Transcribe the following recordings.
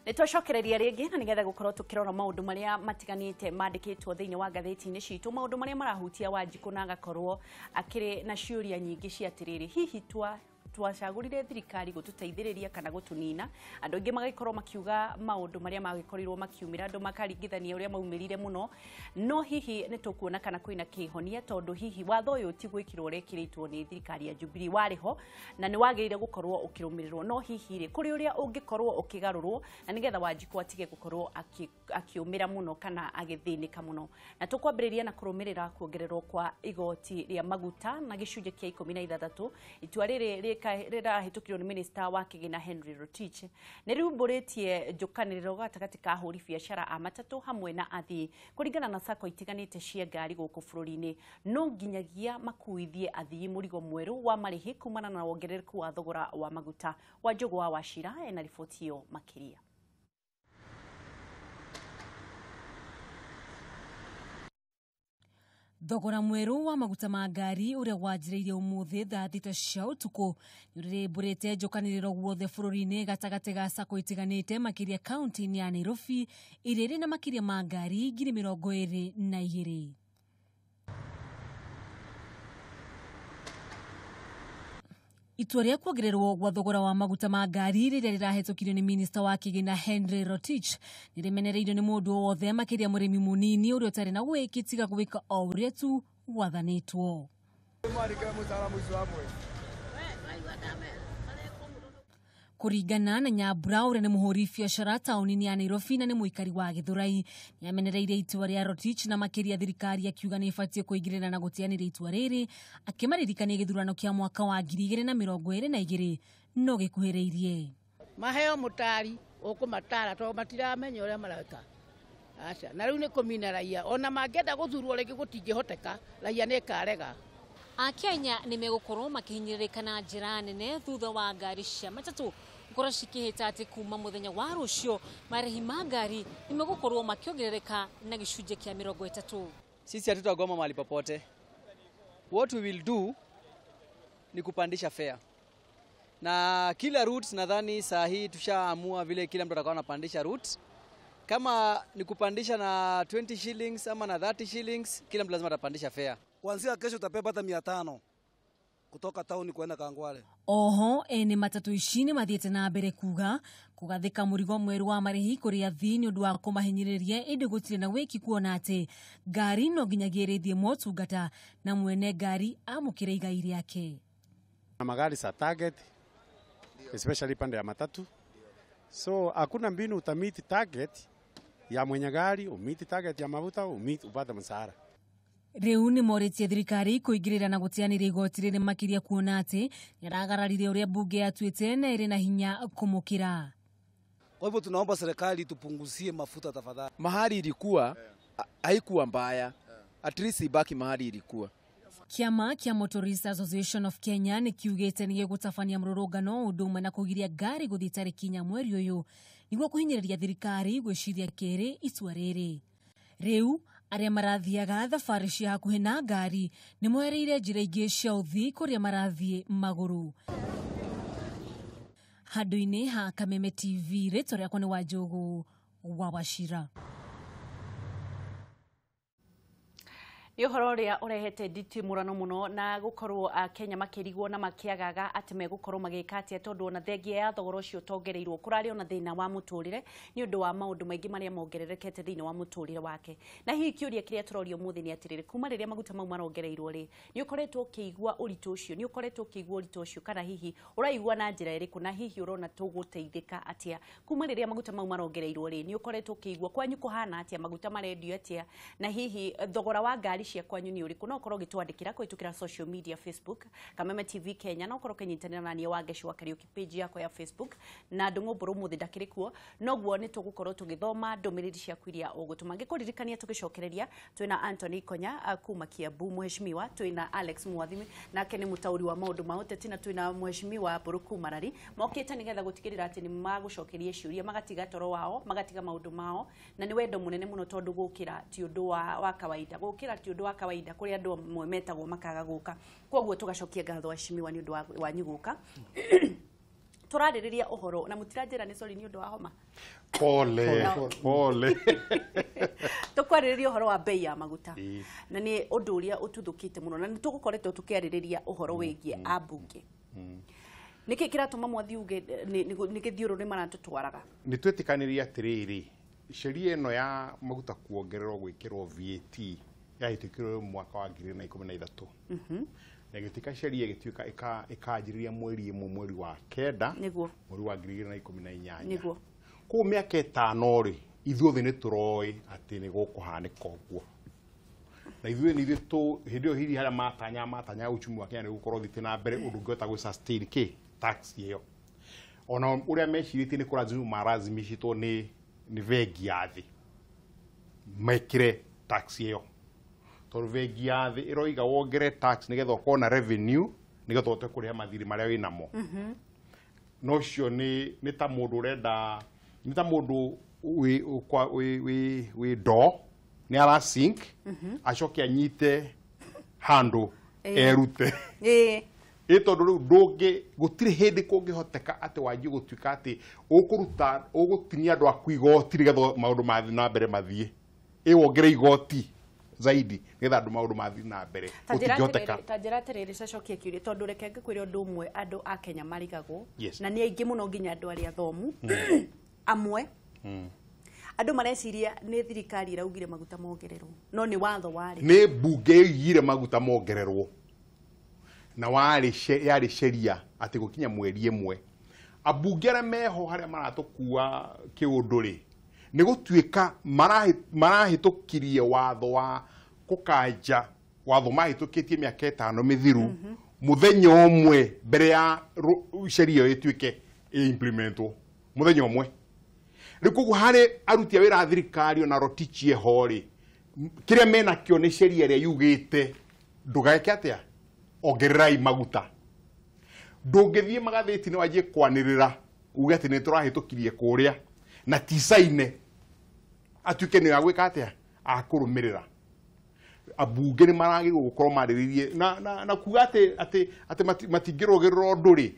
Nitwacokereria ringi na nigetha gukorwo tukirora maundu maria matiganite mandikitwo thiini wa gatheti-ini citu maundu maria marahutia Wanjiku na agakorwo akiri na ciuria nyingi cia atiriri hihi twacagurire thirikari gututeithiriria kana gutunina andu ingi magagikorwo makiuga maundu maria magikorirwo makiumira andu makaringithania uria maumirire muno no hihi nitukuona kana kwina kihonia tondu hihi watho uyu tigwikirwo urekiritwo ni thirikari ya Jubilee wariho na ni wagirire gukorwo ukirumirirwo no hihi ri kuri uria ungikorwo ukigarurwo na nigetha Wanjiku atige gukorwo akiumira muno kana agithinika muno na tukwambiriria na kurumirira kuongererwo kwa igoti ria maguta na gicunje kia 16 itua riri rirahitukirwo ni minister wa Kigina Henry Rotich ni riumburitie njukaniriro gatagati ka huri biashara a matatu hamwe na athii kuringana na sako itiganite cia ngari guku bururi-ini no nginyagia makuithie athii murigo mweru wa marihi kumana na wongerereku wa thogora wa maguta wa Njogu wa Wachira ena riboti hiyo makiria. Thogora mweru wa maguta ma ngari uria wanjiriire umuthi thaa thita cia utuku nuririmburite njukaniriro guothe bururi-ini gatagati ga sako itiganite makiria kaunti-ini ya Nairobi iriri na makiria ma ngari 22,000. Itua ria kuongererwo gwa thogora wa maguta ma ngari riria rirahetũkirio ni minister wa Kigina Henry Rotich nirimenereirio ni mundu wothe makiria murimi munini uria utari na wiki tiga gwika o uria tu wathanitwo. Kuringana na Nyambura uria ni muhuri biashara tauni-ini ya Nairobi na ni muikari wa Githurai niamenereirie itua ria Rotich na makiria thirikari akiuga ni ibatie kuigirira na gutianiria itua riri akimaririkania githurano kia mwaka wa 2022 no gikuhiriirie maheo mutari ukumatara to matiramenya uria mareka acha na riu ni kumina raia ona mangenda guthurwo ringi gutingihoteka raia ni karega. Akenya ni megukorwo makihinyirika na njira nene thutha wa ngari cia matatu gukora cikihita ati kuma muthenya wa rucio marihi ma ngari ni megukorwo makiongerereka na gicunje kia 30. Sisi hatutagoma mahali popote. What we will do ni kupandisha fare. Na kila routes nadhani saa hii tushaamua vile kila mtu atakuwa anapandisha routes. Kama ni kupandisha na 20 shillings ama na 30 shillings, kila mtu lazima atapandisha fare. Kuanzia kesho utapepa hata 500 kutoka tauni kwenda Kangwale. Oho ene matatu ishini mathiete na mbere kugathika murigo mweru wa marihi kuri athii ni undu wa kumahinyiriria indi gutire na wiki kuona ati ngari no nginyagirithie motungata na mwene ngari amukire igai riake. Na magari sa target especially pande ya matatu, so hakuna mbinu utamiti target ya mwenye gari umiti target ya mafuta umiti upata msara. Riu ni moritie thirikari kuigirira na gutianiria igoti riri makiria kuona ati niragararire uria bunge atuite na iri na hinya kumukira. Kwa hivyo tunaomba serikali tupunguzie mafuta tafadhali. Mahali ilikuwa haikuwa mbaya, at least ibaki mahali ilikuwa. Kiama kia Motorist Association of Kenya ni kiugete ni gutafania mrorogano udumwe na kugiria ngari guthii tariki nya mweri uyu niguo kuhinyiriria thirikari gwiciria keri itua riri. Riu aria marathiaga thabari cia hakuhi na ngari ni mwereire njira ingi cia uthii kuria marathie maguru. Handu-ini ha Kameme TV rĩtwa rĩakwa nĩ Wanjogu wa Wachira. Yohoro ria urehete nditimurano muno na gukorwo Kenya makirigwo na makiagaga ati megukorwo magika atia tondu ona thengia ya thogoro cio tongereirwo kurari ona thina wa muturire ni undu wa maundu maingi maria mongererekete thina wa muturire wake na hihi kiuria kiria turorio muthi ni atirire kuma riria maguta mau marongereirwo ri ni ukoretwo kiigua uritu ucio ni ukoretwo kiigua uritu ucio kana hihi uraigua na njira iriku na hihi urona tuguteithika atia kuma riria maguta mau marongereirwo ri ni ukoretwo kiigua kwanyu kuhana atia maguta marendio atia na hihi thogora wa ngari cia kwanyu ni uriku no korwo gitwandikira kwitukira social media Facebook Kameme TV Kenya no korwo kinyitanira na nie Wangeci wa Kararuku page yako ya Facebook na ndungumburu muthi ndakirikuo no guo ni tugukorwo tugithoma ndumiriri cia kwiria ugutuma ngikuririkania tugicokereria twina Anthony Konya kuma Kiambu mheshimiwa twina Alex Mwathimi nake ni mutauri wa maundu ma uteti na twina mheshimiwa Buruku Marari mokite nigetha gutigirira ati ni magucokeria ciuria magatiga toro wao magatiga maundu mao na ni wendo munene muno tondu gukira ti undu wa kawaida gukira ti undu wa kawaida kuri andu mwemetagwo makaga guka kwoguo tugacokia ngatho ashimiwa ni undu wa nyiguka turaririria uhoro na mutiranjira ni sorry ni undu wa homa pole tukwariria uhoro wa bei ya maguta na ni undu uria ututhukite muno na nitugukoretwo tukiaririria uhoro wigie abunge niki kiratuma mwathi uge niki thiuru ni maratutwaraga ni twetikaniria atiriri sheria ino ya maguta kuongererwo gwikirwo VAT yahitukirwo mwaka wa 2013 na gitika sheria gituika ikanjiriria mweri mweri wa kenda niguo mweri wa 2018 niguo ku miaka 5 ri ithuothe ni turoi ati ni gukuhanika uguo na ithuĩ ni ithu hindio hiri haria matanya uchumi wa Kenya ni gukorwo thite na mbere undu ngota gu sustain tax iyo ona uria meciritie ni kurazimu marazimishitwo ni vengi ya thi mekire tax iyo tondu vengi ya thi iroiga wongere tax nigetha ukorwo na revenue nigetha utoe kuriha mathiri maria winamo no cio ni ta mundu urenda ni ta mundu wi do ni ara sink acoke anyite handu erute tondu riu ndungi gutiri hindi kungihoteka ati wanji gutuika ati ukuruta ugutinia andu aku igoti rigetha maundu mathi na mbere mathie wongere igoti zaidi nigetha andu maundu mathi na mbere gutingihoteka tanjira atiriri cacokia kiuria tondu reke ngikwire undu umwe andu a Kenya marigagwo na ni aingi muno nginya andu aria thomu amwe andu mareciria ni thirikari iraugire maguta mongererwo no ni watho wari ni bunge igire maguta mongererwo na yari sheria ati gukinya mweri imwe abunge aria meho haria maratukua kiunduri ni gutuika marahitukirie watho wa kukanja watho mahitukitie miaka 5 mithiru muthenya umwe mbere ya sheria ituike implementwo muthenya umwe rikugu hari aruti awira thirikari ona rotichie hori kiria mena kio ni sheria iria yugite ndugake atia ongererai maguta ndungithie magatheti ni wajie kwanirira uge ati ni turahitukirie kuria na tisaine atuike ni agwika atia akurumirira abunge ni maragirwo gukorwo mariririe na kuga ati matingirogirwo nduri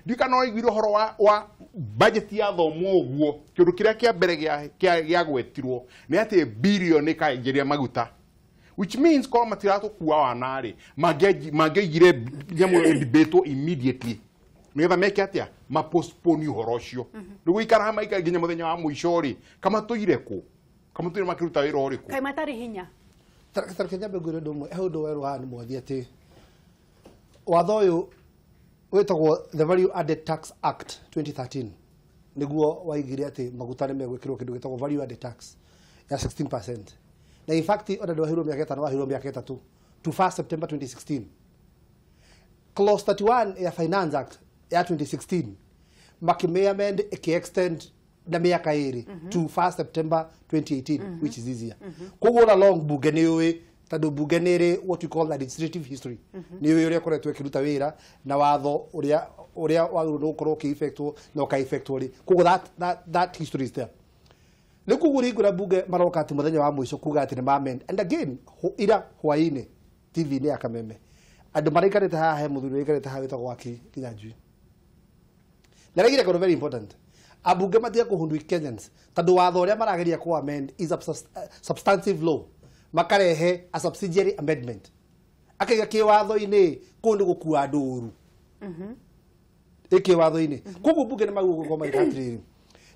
ndika no igwiro horo wa budget ya thomo uguo kindu kiria kia mbere gia gwetirwo ni ati billion kaingeria maguta which means kwa matirato kuwa wanari magegire nyamu debate immediately nigetha meke atia ma postpone horo cio rigu ikara hama ikinya muthenya wa muicori kama tuire ku kama tuire makiruta wira uriku kai matari hinya Kenya begure ndomwe ehudo weru hani mwathi ati watho uyu wetagwo the Value Added Tax Act 2013 niguo waigire ati maguta ni megwikirwo kindu gitagwo value added tax ya 16%. Na in fact ona ndo hiro miaka 5 wa hiro miaka 3 to 1 September 2016. Clause 31 ya Finance Act ya 2016 makimeamend extend na miaka 2 to 1 September 2018 which is easier. Kogo na long bugenewe tado bugenere what we call legislative history. Niwe uria koretwo ikiruta wira na watho uria wagirwo no korwo ki effectwo no ka effectwo ri. Kogo that history is there. Nikugurigura bunge maroka ati muthenya wa mwisho kuga ati ni mamend and again ira hwaine TV ni akameme andu maraikarite haha he muthuri aikarite haha witagwo waki kinyanjui na regire kono very important abunge matia kuhundu Kenyans tondu watho uria marageria ku amend is a substantive law makarehe a subsidiary amendment akaiga kiwatho-ini kundu gukua nduru ikiwatho-ini koguo bunge ni magugo ngoma ikatiriri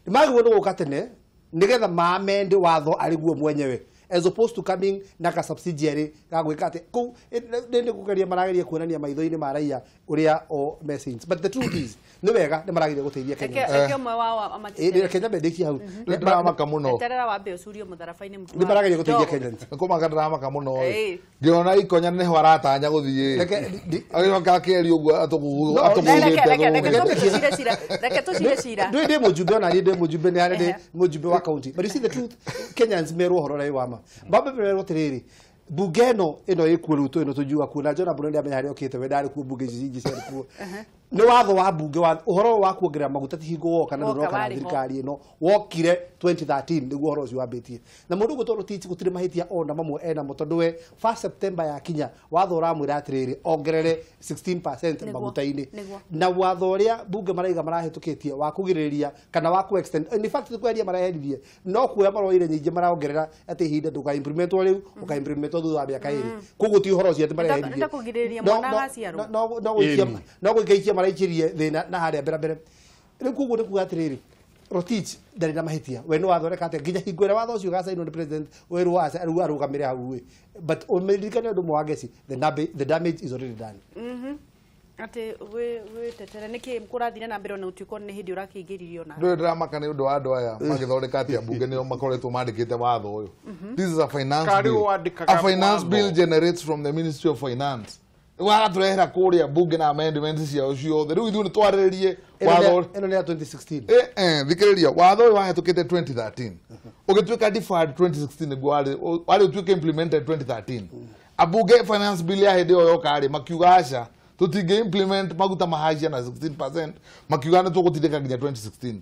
ni magugo no gukatene nigetha maamend watho ariguo mwenyewe as opposed to coming na ka subsidiary ga gwika ati ku ndi kugeria marageria kuonania maitho-ini ma raia uria o message but the truth is ni wega ni marageria guteithia Kenya ekemwe wa amatire Kenya bendeki hau ni maramaka muno terera wa becurio mutharafa-ini ni marageria guteithia Kenya kumakandara maka muno ngiona ikonya ni hwaratanya guthie agioka keri uguo reke tucire cira ndi mujumbe ona ndi mujumbe ni hari mujumbe wa county but you see the truth Kenyans merwo horo rai wama baba merwo tiriri bunge ino ikuruto ino tujua kuna jona bunge amenya hari okite we ndari ku bunge jingi cia ku nä watho wa mbunge wa uhoro wa kuongerera maguta ti hingo woka na ndoka na thirikari ino wokire 2013 niguo horo ucio wambitie na mundu gutoro titi gutire mahitia ona mamwe ena mo tondu we 1 September ya kinya watho uramwira atiriri ongerere 16% maguta-ini na watho uria mbunge maraiga marahitukitie wa kugiriria kana wa ku extend in fact kweria maraheririe no kuya maroire nyingi marongerera ati ihinda nduka implement riu uka implement thutha wa miaka iri koguo ti horo cio ati maraheririe no gwikia maraikirie thina na haria mbere riu koguo ni kuga atiriri Rotich ndari na mahitia we no wathoreka ate nginya hingwira watho ucio gacainwo ni president weru asa arugamire hau but umeririkane undu mwageci the damage is already done ate we tetere niki mkurathire na mbere na utiko ni hindi urakingiririo na ndo ndramaka ni undu wa andu aya magithoreka ati bunge nio makoretwo mandikite watho uyu this is a finance bill generates from the Ministry of Finance wagaturehera kuria bunge na amendments cia ciothe riu ithu ni twariririe watho eno ni ya 2016 thikiriria watho uyu wahetukite 2013 ugituika deferred 2016 niguo wari utuike implemented 2013 abunge finance bill ya hindi yo kari makiuga aca tutinge implement maguta mahacia na 16% makiuga ni tugutindika nginya 2016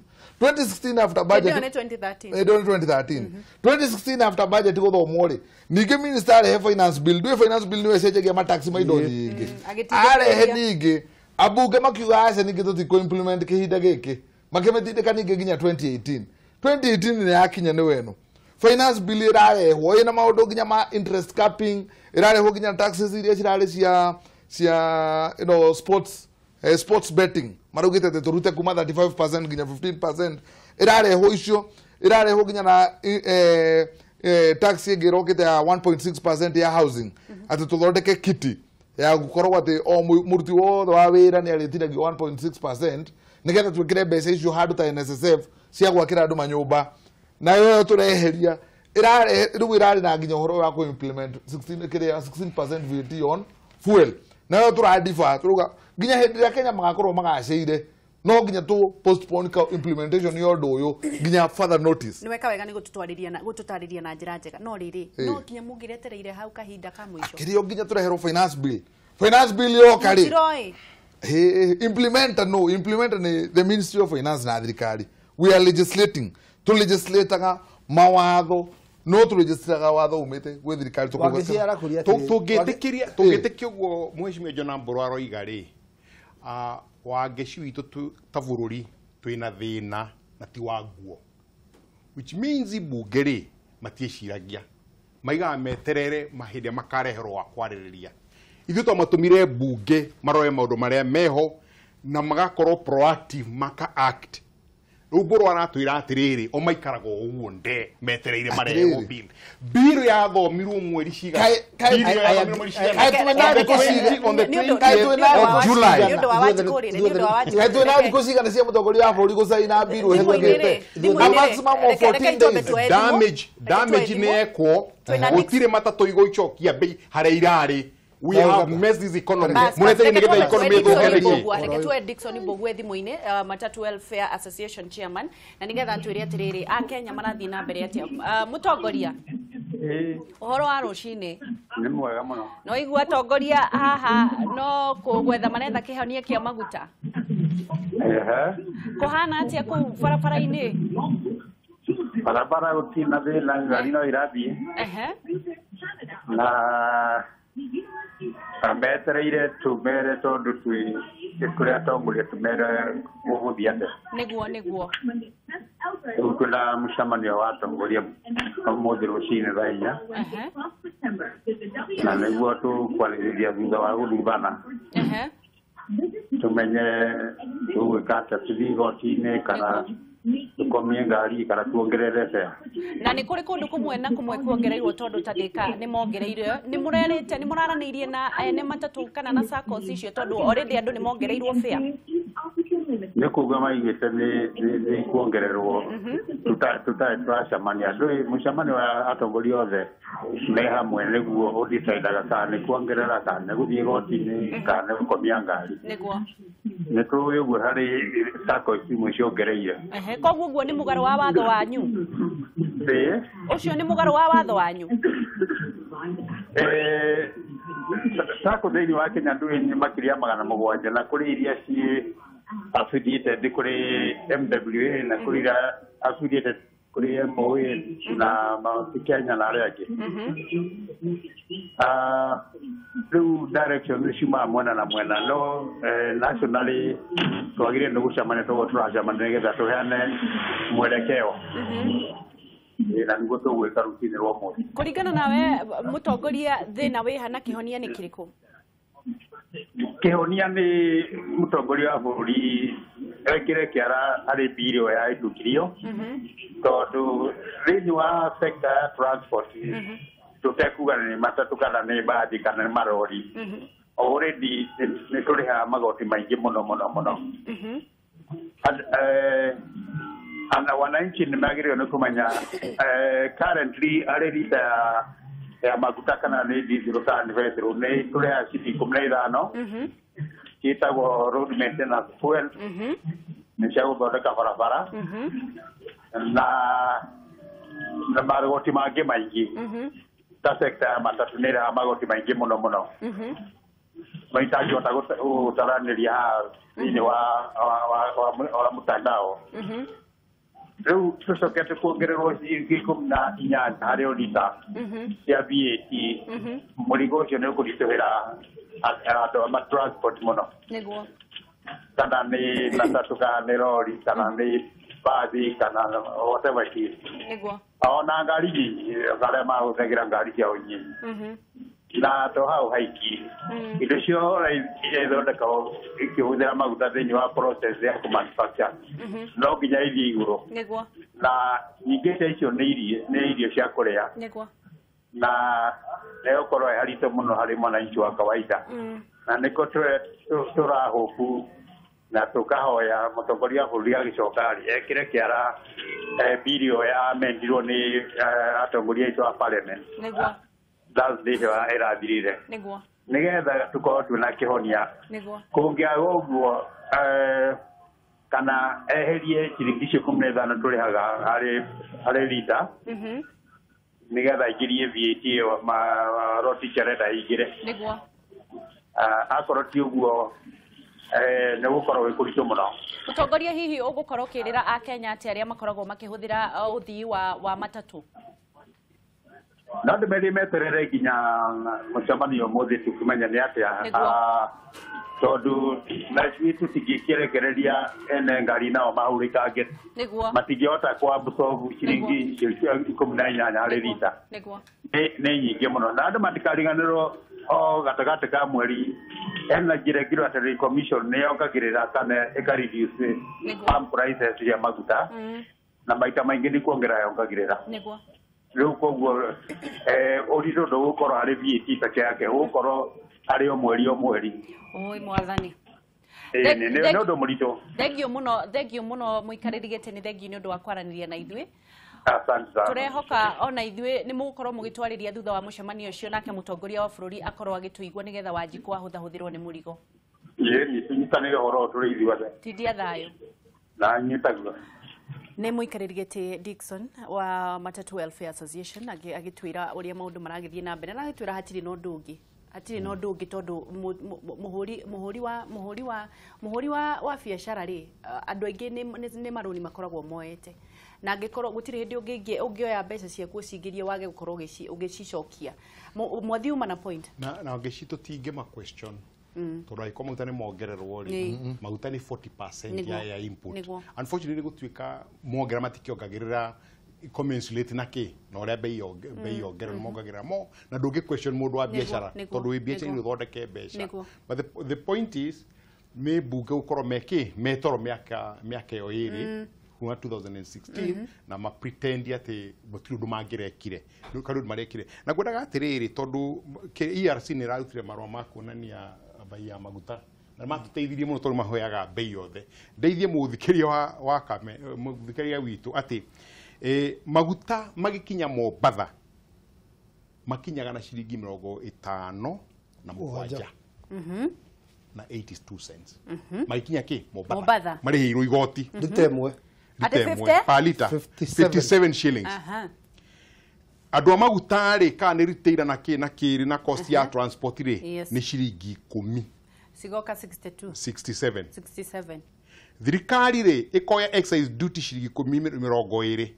after budget 2013 after budget guthomwo ri ningi minister he finance bill do finance bill niwe cejagia mataxi maido nyingi arehe ningi abunge makiuga aca ningi tutiko implement kihinda giki makimetindika ningi nginya 2018 ni yakinya ni weno finance bill irarehwo ina maundu nginya ma interest capping irarehwo nginya taxes iria cirari cia sports betting marugite te turute kuma 35% nginya 15% irarehwo icio irarehwo nginya na tax igirokite ya 1.6% ya housing ati tuthondeke kiti ya gukorwo ati o muruti wothe wa wira ni aritithagio 1.6% nigetha twikire mbeca icio handu ta NSSF cia gwakira andu manyumba na yo tureheria riu irari na nginya horo wa ku implement 16% VAT on fuel na yo turadifa turuga nginya hindi ya Kenya magakorwo magaceire no nginya tu postpone implementation yo nduyu nginya further notice ni weka wega ni gututariria na njira njega no riri no nginya mungiretereire hau kahinda ka mwisho kirio nginya tureherwo finance bill yo kari implement ni the Ministry of Finance na thirikari we are legislating to legislataga mawatho no tu registraga watho umite gwe thirikari tugitikia guo mweshimia John Mborwaro igari wangeci witu ta bururi twina thina na ti waguo which means bungeri matieciragia maiga meterere mahinde makareherwo wa kwaririria ithu to matumire bunge maroe maundu maria meho na magakorwo proactive maka act uboro anatwira atiriri o maikarago uguo nde metereire mareho bill ya thomirwo mweri ciga damage ni ekwo utire matatu igoichokia bei hare irari we have messed this economy murete ni getha economy reke tuwe Dickson Mbogwe thimu-ini Matatu Welfare Association chairman na nigetha twiri atiriri a Kenya marathi na mbere atia mutongoria uhoro wa rucini ni mwega muno no igua atongoria haha no kugwetha maretha kihonia kia maguta kuhana atia ku barabara-ini barabara utina thina ngari no irathie na ametereire tumere tondu twi kuria tongoria tumere guguthia nde niguo kuna mshamanio wa tongoria pamoja rucini thainya na niguo tu kwaririria thutha wa guthurana tumenye tugwikata tuthi igoti-ini kana tukomie ngari kana tuongerere fare na ni kuri kundu kumwe na kumwe kuongereirwo tondu tandika ni mongereire ni murerete ni muraraniirie na ene matatu kana na SACCOs icio tondu already andu ni mongereirwo fare ni kuga maigite ni kuongererwo tutacamania ndu mucamani wa atongoria othe me hamwe niguo udecidaga kana ni kuongerera kana guthie igoti-ini kana gukomia ngari niguo ni tuwi uguo hari SACCOs imwe ciongereire koguo guo ni mugaro wa watho wanyu ucio ni mugaro wa watho wanyu sako thĩinĩ wa Kenya nĩ makĩria 700 na kũrĩ iria ci affiliated kũrĩ MWA na kũrĩ iria affiliated kũrĩ MOA na Mount Kenya na arĩa angĩ. Rĩu direction nĩ ciumaga mwena na mwena no nationally twagĩrĩire nĩ gũcemania tũracemania nĩgetha tũheane mwerekeo na nĩguo tũgwĩka rũciinĩ rwa ũmũthĩ. Kũringana nawe mũtongoria thĩna wĩha na kĩhonia nĩ kĩrĩkũ? Kĩhonia nĩ mũtongoria wa bũrũri ekĩre kĩara harĩ mbirũ ya ĩtukirio tondũ thĩinĩ wa sector ya transport tũtekuga nĩ matatũ kana nĩ mbathi kana nĩ marori already nĩ tũrĩhaga magoti maingĩ mũno ana wananchi nĩ magĩrĩirwo nĩ kũmenya currently arĩ rita ya maguta kana nĩ diesel kana nĩ petrol nĩ tũrĩhaga ciringi 15 ciĩtagwo road maintenance fuel nĩ cia gũthondeka barabara na magoti mangĩ maingĩ ta sector ya matatũ nĩ ĩrĩhaga magoti maingĩ mũno maitangĩhota gũtaranĩria thĩinĩ wa mũtandao. Rĩu tũcokete kuongererwo ciringi 18 harĩ o rita cia VAT mũrigo ũcio nĩ ũkũritũhĩra andũ a matransport mũno kana nĩ matatũ kana nĩ rori kana nĩ bathi kana whatever it is ona ngari nyingĩ arĩa mahũthagĩra ngari ciao nyingĩ na to hau haiki indo ciothe ithondekagwo ikĩhũthĩra maguta thĩinĩ wa process ya manufacture no nginya ithiĩ igũrũ na nyingĩ cia icio nĩ irio cia kũrĩa na nĩgũkorwo ĩ haritũ mũno harĩ mwananchi wa kawaida na nĩko tũrahũku na tukahoya mũtongoria wa bũrũri agĩcoka ekĩre kĩara mbirũ ya mendirwo nĩ atongoria aitũ a parliament Thursday ĩrathirire nĩgetha tũkorwo twĩna kĩhonia kũngĩaga ũguo kana eherie ciringi icio 15 tũrĩhaga harĩ rita nĩgetha aingĩrie VAT ĩyo roti ĩrenda ĩingĩre akorwo ti ũguo nĩ gũkorwo wĩ kũritũ mũno. Mũtongoria hihi ũgũkorwo ũkĩrĩra Akenya atĩ arĩa makoragwo makĩhũthĩra ũthii wa matatũ? No ndĩmerie meterere nginya mũcemanio ũmũthĩ tũkĩmenya nĩ atĩa tondũ na ithuĩ tũtingĩkĩrekereria ene ngari nao mahũrĩkange matingĩhota kwambucobu ciringi 18 harĩ rita nĩ nyingĩ mũno na andũ matikariganĩrwo o gatagatĩ ka mweri ena regulatory commission nĩ yongagĩrĩra kana ĩkareduce farm prices cia maguta na maita maingĩ nĩ kuongerera yongagĩrĩra rĩu koguo ũritũ ndũgũkorwo harĩ VAT peke yake ũgũkorwo harĩ o mweri oi mwathani nĩ ũndũ mũritũ. Thengiũ mũno mũikarĩri gĩtĩ nĩ thengiũ nĩ ũndũ wa kwaranĩria na ithuĩ. Tũrehoka ona ithuĩ nĩ mũgũkorwo mũgĩtwarĩria thutha wa mũcemanio ũcio nake mũtongoria wa bũrũri akorwo agĩtũigua nĩgetha Wanjikũ ahũthahũthĩrwo nĩ mũrigo. Nĩ tũnyitanĩre ũhoro tũrĩ ithuothe. Tindia thayũ. Na nyitaguo. Nĩ mũikarĩri gĩtĩ Dickson wa Matatu Welfare Association agĩtwĩra ũrĩa maũndũ maragĩthiĩ na mbere na agĩtwĩra hatirĩ na ũndũ ũngĩ. Hatirĩ na ũndũ ũngĩ tondũ mũhũri wa biacara rĩ andũ aingĩ nĩ marũni makoragwo moete na angĩkorwo gũtirĩ hĩndĩ ũngĩoya mbeca ciaku ũcingĩrie wage gũkorwo ũgĩcicokia mwathiuma na point na ngĩcito tinge ma question tondũ angĩkorwo maguta nĩ mongererwo rĩ maguta nĩ 40% ya input unfortunately gũtuĩka mongera matikĩongagĩrĩra commensurate na kĩ na ũrĩa bei yongererwo mongagĩrĩra mo na ndũngĩ question mũndũ wa biacara tondũ wĩ biacara nĩ ũthondeke mbeca but the point is me mbunge gũkorwo metoro mĩaka ĩyo ĩrĩ kuma 2016 na ma pretend atĩ gũtirĩ ũndũ mangĩrekire kandi ũndũ marekire na ngwendaga atĩrĩrĩ tondũ ERC nĩ ĩrarutire marũa ma kuonania bei ya maguta na matũteithirie mũno tondũ mahoyaga bei yothe ndeithie mũthikĩria witũ atĩ maguta magikinya Mombatha makinyaga na ciringi 57 na 82 cents magikinya kĩ Mombatha marĩhĩirwo igoti litemwe per liter 57 shillings Andũ a maguta rĩ ka nĩ ritaira na kĩrĩ na cost ya transport rĩ nĩ ciringi 10. Sigoka 62. 67. 67. Thirikari rĩ ĩkoya excise duty ciringi 20.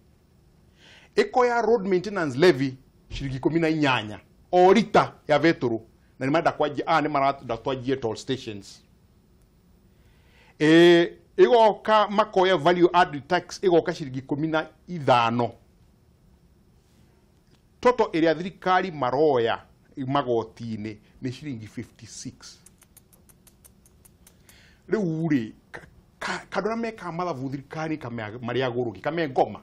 Ĩkoya road maintenance levy ciringi 18 o rita ya vetoro na nĩ marenda kwanjia nĩ marenda twanjie toll stations. Igoka makoya value added tax igoka ciringi 15. Toto ĩrĩa thirikari maroya magoti-inĩ nĩ ciringi 56. Rĩu rĩ kadona meka mathabu thirikari marĩ agũrũ kame ngoma.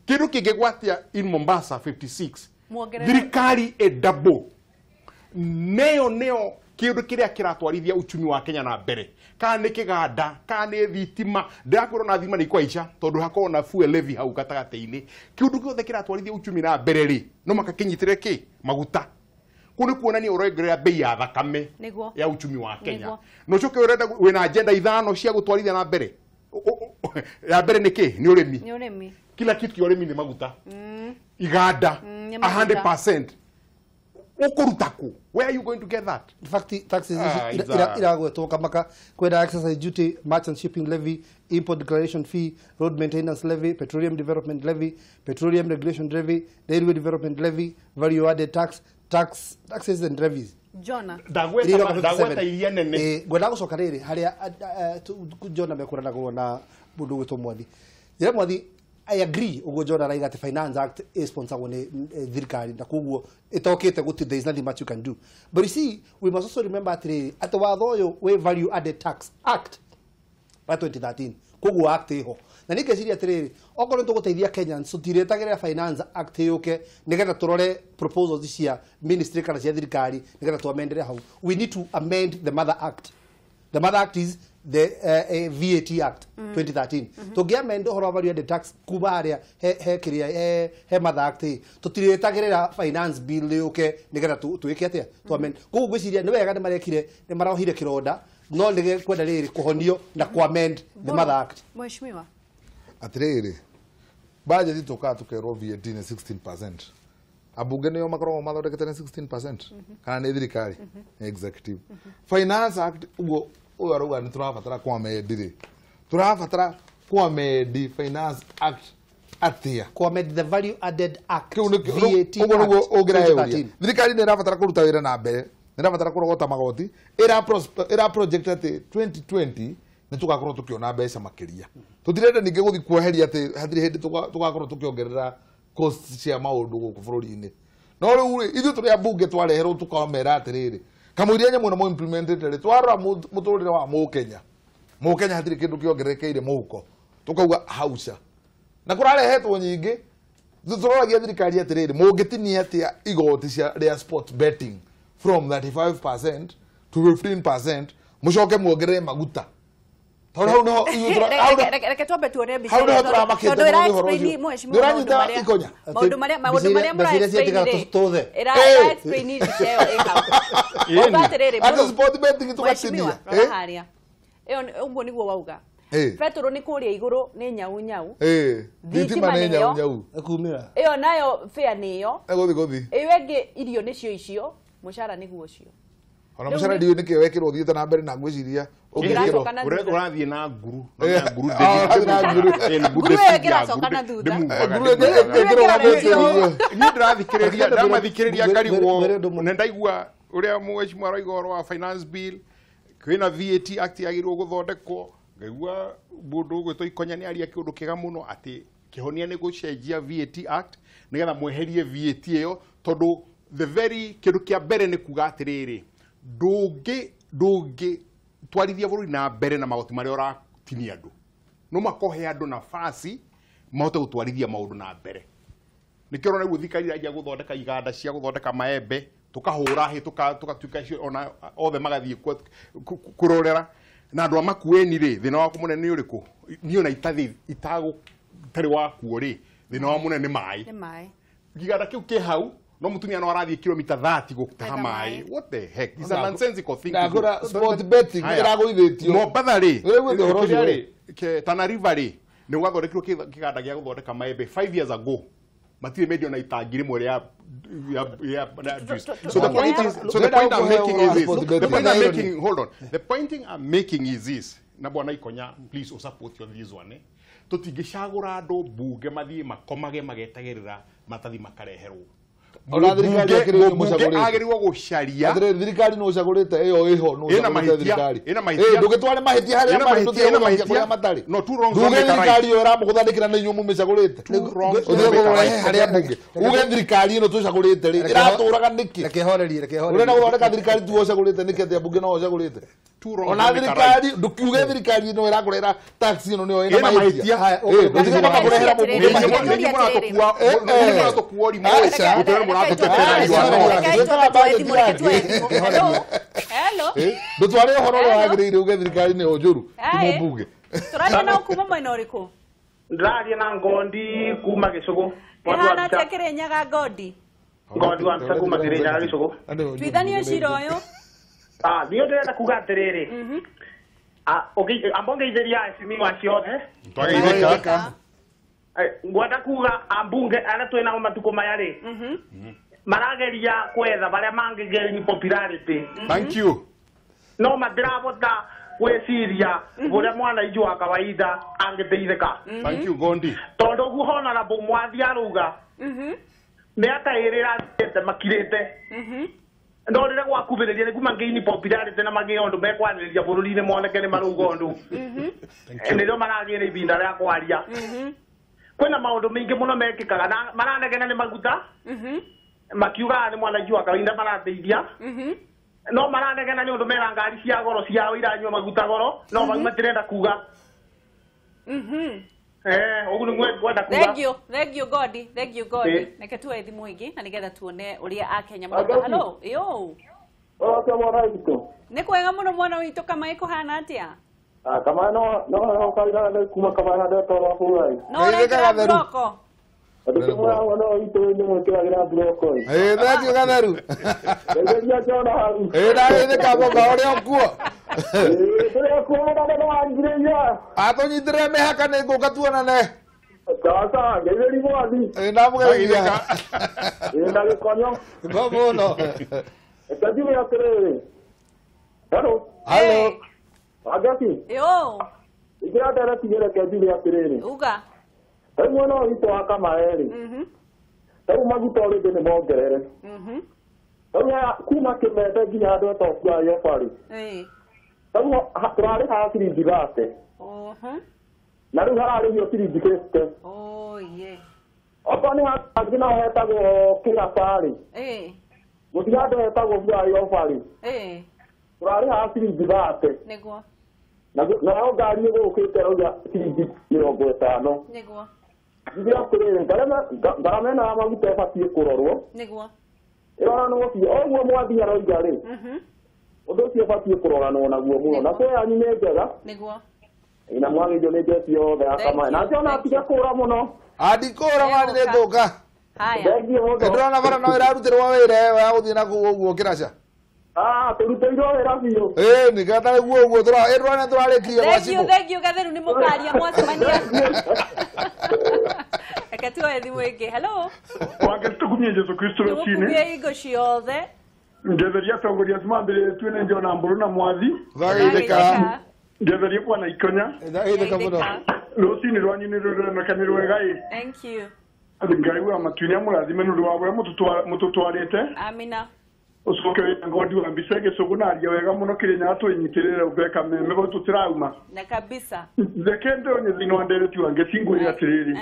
Kĩndũ kĩngĩgwatia in Mombasa 56. Thirikari double. Neo kĩndũ kĩrĩa kĩratwarithia uchumi wa Kenya na mbere. Kana nĩ kĩganda, kana nĩ thitima, ndakwĩrwo na thitima nĩ kwaica tondũ hakorwo na fuel levy hau gatagatĩ-inĩ. Kĩndũ gĩothe kĩratwarithia uchumi na mbere rĩ, no makakinyitĩre kĩ? Maguta. Kuni kuonania ũrongerera bei ya thakame ya uchumi wa Kenya. No coke urenda wina agenda ithano cia gutwarithia na mbere. Ya mbere nĩ kĩ? Nĩ ũrĩmi. Nĩ ũrĩmi. Kila kitu kĩa ũrĩmi nĩ maguta. Iganda 100%. Ukurutaku. Where are you going to get that? In fact, taxes iragwetwo kamaka kwenda excise duty, merchant shipping levy, import declaration fee, road maintenance levy, petroleum development levy, petroleum regulation levy, railway development levy, value added taxes and levies. Jona. Dagweta iria nene. Gwenda gucoka riri haria Jona mekuranago na mundu gwitwo Mwathi. Ira Mwathi, I agree ugo Jona raiga ati Finance Act is sponsored ni thirikari na kuguo itokete guti there is nothing much you can do. But you see, we must also remember at watho uyu we value added tax act by 2013 kuguo act iho na nikeciria atiriri okorwo tuguteithia Kenyans tutiretagĩrĩra Finance Act yuke nigetha turore proposals cia ministry kana cia thirikari nigetha tuamendere hau. We need to amend the mother act. The mother act is the VAT Act 2013. Tungiamend uhoro value added tax kuba haria he mother act tutiretagĩrĩra finance bill yuke nigetha tuike atia tuamend kuguo gwiciria ni wega ni marekire ni marohire kironda no nige kwenda riri kuhonio na kuamend the mother act. Mheshimiwa atiriri budget tuka tukerwo VAT ni 16%. Abunge nio makorwo mathondekete na 16% kana ni thirikari executive. Finance Act ugo uyo arauga ni turabatara kuamend ri turabatara kuamend Finance Act atia kuamend the value added act VAT ugo ugira thirikari ni rabatara kuruta wira na mbere ni rabatara kurogota magoti era project ati 2020 ni tugakorwo tukiona mbeca makiria tutirenda ninge guthi kuoheria ati hathiri hindi tugakorwo tukiongerera cost cia maundu guku bururi-ini no riu ithu turi abunge twareherwo tukamera atiriri kamuiria nyamu no implemented ri twarora muturire wa Mukenya hathiri kindu kiongererekeire muhuko tukauga hausa na kurarehetwo nyingi turoragia thirikari atiriri mungitinia atia igoti cia ria sport betting from 35% to 15% mucoke muongerere maguta. Reke twambe tuone mbica tondũ ĩra explain mheshimiwa maũndũ marĩa mũra explain mbica ĩyo ĩ hau ũgatirĩrĩ sport betting tugatinia harĩa ĩyo ũguo nĩguo wauga petro nĩ kũrĩa igũrũ nĩ nyau thitima nĩ nyau akumira ĩyo nayo fair nĩyo guthi ĩyo ĩngĩ irio nĩcio icio mũcara nĩguo ũcio ona mũcara ndio nĩkĩ wekĩrwo thiĩte na mbere na ngwĩciria ũrathiĩ na nguru ndirathikĩrĩria ngarigwo nĩ ndaigua ũrĩa mheshimiwa arauga ũhoro wa finance bill kwĩna VAT act yagĩrĩirwo gũthondekwo ngaigua mũndũ ũgwĩtwo Ikonya nĩ aria kĩũndũ kĩega mũno atĩ kĩhonia nĩ gũcenjia VAT act nĩgetha mweherie VAT ĩyo tondũ the very kĩndũ kĩa mbere nĩ kuga atĩrĩrĩ ndũngĩ twarithia bũrũri na mbere na magoti marĩa ũratinia andũ no makohe andũ nafasi mahote gũtwarithia maũndũ na mbere nĩkĩo ũrona nĩguo thirikari ĩranjia gũthondeka iganda cia gũthondeka maembe tukahũra hĩ tũgatuĩka ona othe magathiĩ kũrorera na andũ a Makueni rĩ thĩna waku mũnene nĩ ũrĩkũ niĩ ona itagũtarĩ wakuo rĩ thĩna wa mũnene nĩ maĩ giganda kĩu kĩ hau no mutumia no arathiĩ kilomita 30 gũtaha maĩ. What the heck is a nonsensical thing? Ngora sport betting ĩragũithĩtio Mombatha rĩ Tana River rĩ nĩ gwathondekirwo kĩganda gĩa gũthondeka maembe 5 years ago matire medio na itangire mwere ya so the point I'm making is this. The point I'm making, hold on. The point I'm making is this. Na bwana Ikonya, please support you on this one. Tutigicagura andu bunge mathie makomage magetagerera matathi makareherwo. Ona thirikari akiriwe mucagurite. Agirirwo gucaria. Thirikari no ucagurite iyo iho no ucagurite thirikari. Ndugitware mahitia haria mahitia matari. No two wrongs. Nduge thirikari iyo iramuguthandikira na inyumu micagurite. Uthie haria mbunge. Uge thirikari ino tucagurite ri iraturaga niki. Rekehorerie. Urena guthondeka thirikari tu ucagurite niki atia mbunge no ucagurite. Ona thirikari ndukiuge thirikari ino irakurera tax ino niyo ina mahitia. Ndutige makurehera mbunge mahitia. Ndutware horo wagirire uge thirikari ne ojuru kumbuge turaje na kuma minoriko ndaria na ngondi kuma Gicugu hana tekere nyaga ngondi wa msaku makire nyaga Gicugu twithanie ciro yo niyo ndenda kuga atiriri ambonge itheria asimi wa ciothe twageitheka ngwenda kuga ambunge ara twina matuko mayari marageria kwetha baria mangigeria popularity. Thank you. No madirabota wesiria buria mwana iju wa kawaida angeteitheka. Thank you Gondi. Tondo guhona na bomwathi aruga miaka irira tete makirite ndo rire gwa kubireria ni kuma ngeini popularity na magiondu mekwaniria bururi-ini moneke ni marugondu ndio maragira ibinda ria kwaria kwina maundu mingi muno mekikaga na maranegena ni maguta makiuga ni mwana iju wa kawaida marateithia no maranegena ni undu mera ngari cia goro cia iranywa maguta goro no matirenda kuga oguo gwenda kuga thank you God neke tuwe thimu ingi na nigetha tuone uria akenya maruga hello yo mwana witu ni kwega muno mwana witu kama ikuhana atia kama no kaida na kuma kama na ndo wa furai no reka broko Ati mwana no witu ni mwekera gira broko thank you gatheru ndio jona haru na kabo gaore okuo ndio kuma na ndo angireya atonyitire mehaka ni nguka tuonane sasa ngeri mwathi na mugeithia ndio konyo bobono tajiri ya tere hello agati yo igira dara tigera tajiri ya tere uga mwana witu akama eri tabu maguta ore de mongerere kuma kimete ginya ndo to kwa yo fari tabu hatrare ha siri digate na ru harare yo siri digeste opani ha agina heta go kila fari mutia ndo heta go kwa yo fari turare ha siri digate negwa na ngari go kitero ya siri 50 negwa ndio kurere ngarama na maguta fatie kurorwo negwa irona no fi ogwo mwathi aro igare undu cio fatie kurora no naguo muno na kwa anyi njega negwa ina mwangi jo ne cio da kama na jona atiga kura muno adikora mari ne thuka haya ndona bara no irarutirwo wire wa guthie na guo kiraca turuteirwo wira biu ni gata guo tura irwana turarikirie waciku thank you gatheru ni mukaria mwacemania ekatuwa thimu ingi hello wangetukumie Jesu Kristo rocini tukumie igo ciothe ngetheria tongoria tumambire twine njona mburu na mwathi thageitheka ngetheria bwana Ikonya thageitheka muno rocini rwanyu ni ruranakanirwo wega thank you ngai wa matunya murathime nundu wa bwa mututwarite amina ucoke wina ngondi wa mbica Gicugu na aria wega muno kirinya twinyitirire ubeka meme go tutirauma na kabisa zekende onye thino andereti wange singwira atiriri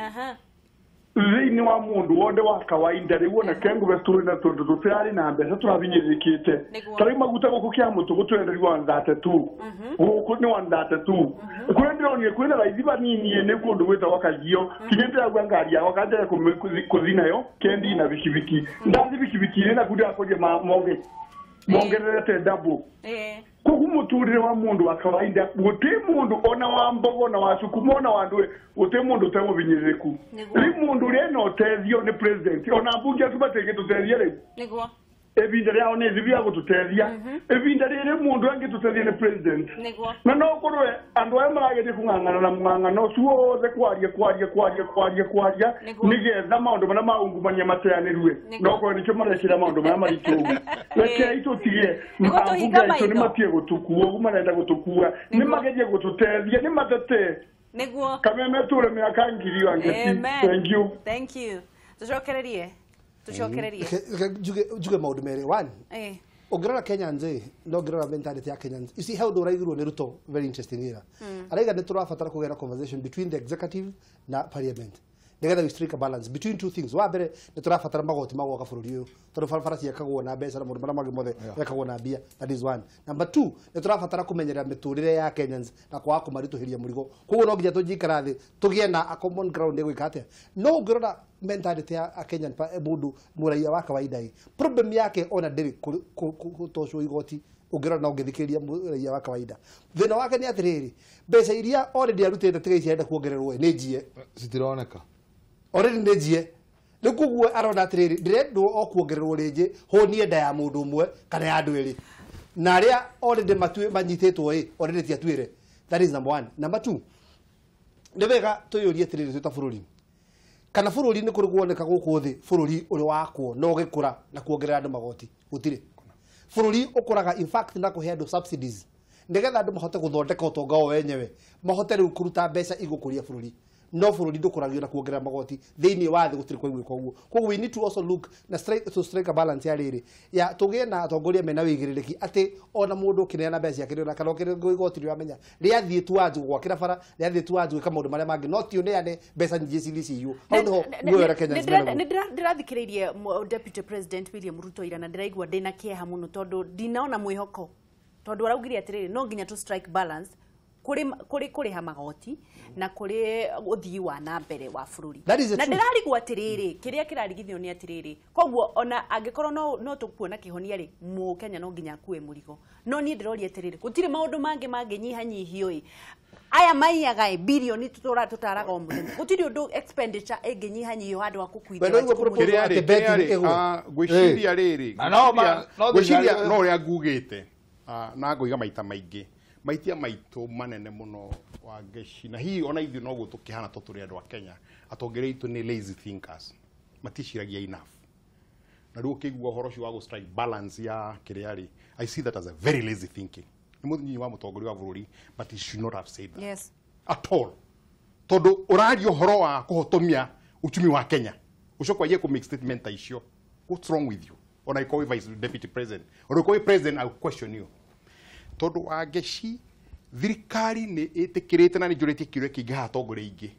thini wa mundu wonde wa kawaida riwo na kengu beturi na tundu tutari na mbeca turabinyirikite tari maguta guku kia mutu gutwenderi wa ndate tu guku ni wa ndate tu kwendero ni kwenda raithi banini ne kundu gwita wakagio kinyete ya ngari ya wakaje kuzina yo kendi na bikibiki ndazi bikibiki na kudia koje mongerete double kuku muturire wa mundu wa kawaida uti mundu ona wa mbogo na wa sukumona wandwe uti mundu temo binyiriku ni mundu le no tezio ni president ona bunge tubatege tutezio le negwa ebinda rya one zibya gututethia ebinda rire mundu angitutethia ne president na no korwe andu aya maragete kungangana na mungangano suo ze kwaria nigetha maundu mana maungumania mateanirwe no korwe nikyo marekira maundu mana maritu reke itutige maungu ni matie gutukua gumarenda gutukua ni mageje gututethia ni matete niguo kameme ture miaka ngiri wangeti thank you tucokererie juge maundu mere one Ogrora Kenyans no grora mentality ya Kenyans. You see how do raigirwo ni Ruto very interesting here. Araiga ni turabatara kugera conversation between the executive na parliament. Together we strike a balance between two things. Wa mbere ni turabatara magoti magoka bururi uyu. Tondu farfarasi yakagwo na mbeca na mundu mara magi mothe yakagwo na bia. That is one. Number two, ni turabatara kumenyerera miturire ya Kenyans na kwa kumarituhiria murigo. Koguo no nginya tujikara thi tugie na a common ground ego ikate. No grora mentality ya Kenyan pa mundu muraia wa kawaida hii. Problem yake ona ndiri kutosho igoti ungirora na ungithikiria muraia wa kawaida. Thina wake ni atiriri mbeca iria already arutite tiga icienda kuongererwo ni njie citironeka already ni njie ni kuguo arona atiriri ndirendo o kuongererwo ringi honie nda ya mundu umwe kana ya andu eri na aria already matue manyititwo already tiatwire. That is number one. Number two, ni wega tuyurie atiriri tuta bururi kana bururi ni kuri kuoneka guku thi bururi uri wakwo no gikura na kuongerera andu magoti gutire bururi ukuraga in fact na kuhe andu subsidies nigetha andu mahote guthondeka utonga o wenyewe mahote riu kuruta mbeca igukuria bururi no bururi ndukuragio na kuongerera magoti thiini wa thi gutire kwa igwiko uguo. Koguo we need to also look na strike a balance ya riri ya tugie na atongoria mena wigiririki ati ona mundu kineana mbeca yake na kana igoti ri amenya riathie tu wanju gwakira bara riathie tu wanju ka maundu maria mangi no ti uneane mbeca nyingi cilici yu au no muoyera Kenya ndirathikiririe deputy president William Ruto ira na ndiraigua ndina kieha muno tondu ndinaona mwihoko tondu araugiria atiriri no nginya to strike balance kuri ha magoti na kuri uthii wa na mbere wa bururi na ndirarigwa atiriri kiria kirarigithio ni atiriri koguo ona angikorwo no tukuona kihonia ri mu Kenya no nginya kuwe murigo no ni ndirori atiriri gutire maundu mangi nyihanyihio aya maiyaga bilioni tutaraga o muthenya gutire undu expenditure enginyihanyihio handu akukuithia gwiciria riri gwiciria no ria ngugite na ngoiga maita maingi maitia maitu manene muno wa geshi na hii ona ithu no gutukihana to turi andu a Kenya atongere itu ni lazy thinkers matishiragia enough na riu kigwa horo cio wa go strike balance ya kiriari I see that as a very lazy thinking ni muthinyi wa mutongoria wa bururi but he should not have said that yes at all todo orario horo wa kuhotomia uchumi wa Kenya ucokwa ye ku make statement ta icio. What's wrong with you? Ona iko vice deputy president or iko president I question you todo wa geshi thirikari ni itikirite na ni jurite kire kiga atongore ingi